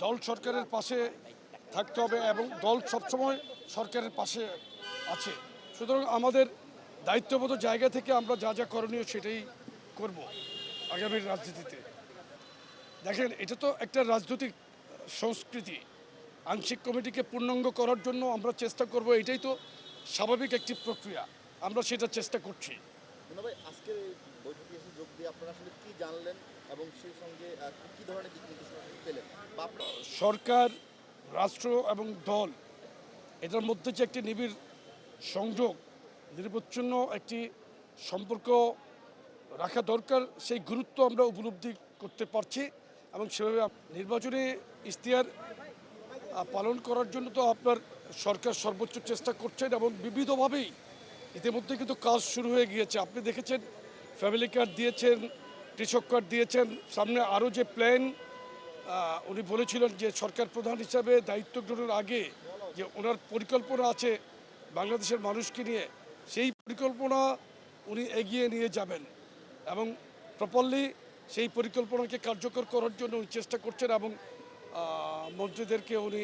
দল সরকারের পাশে থাকতে হবে এবং দল সবসময় সরকারের পাশে আছে। সুতরাং আমাদের দায়িত্ববোধ জায়গা থেকে আমরা যা যা করণীয় সেটাই করব আগামীর রাজনীতিতে। দেখেন, এটা তো একটা রাজনৈতিক সংস্কৃতি। আংশিক কমিটিকে পূর্ণাঙ্গ করার জন্য আমরা চেষ্টা করব, এটাই তো স্বাভাবিক একটি প্রক্রিয়া। আমরা সেটা চেষ্টা করছি। মুন্না ভাই, আজকের এই বৈঠকে এসে যোগ দিয়ে আপনারা আসলে কি জানলেন এবং সেই সঙ্গে কি ধরনের দিক নির্দেশনা পেলেন বা সরকার, রাষ্ট্র এবং দল এটার মধ্যে যে একটি নিবিড় সংযোগ, নিরবচ্ছিন্ন একটি সম্পর্ক রাখা দরকার, সেই গুরুত্ব আমরা উপলব্ধি করতে পারছি এবং সেভাবে নির্বাচনী ইশতেহার পালন করার জন্য তো আপনার সরকার সর্বোচ্চ চেষ্টা করছেন এবং বিবিধভাবেই ইতিমধ্যে কিন্তু কাজ শুরু হয়ে গিয়েছে। আপনি দেখেছেন, ফ্যামিলি কার্ড দিয়েছেন, কৃষক কার্ড দিয়েছেন, সামনে আরও যে প্ল্যান উনি বলেছিলেন যে সরকার প্রধান হিসাবে দায়িত্ব গ্রহণের আগে যে ওনার পরিকল্পনা আছে বাংলাদেশের মানুষকে নিয়ে, সেই পরিকল্পনা উনি এগিয়ে নিয়ে যাবেন এবং প্রপারলি সেই পরিকল্পনাকে কার্যকর করার জন্য উনি চেষ্টা করছেন এবং মন্ত্রীদেরকে উনি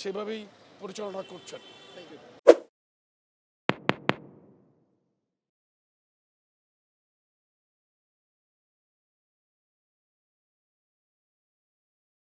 সেভাবেই পরিচালনা করছেন। Thank you.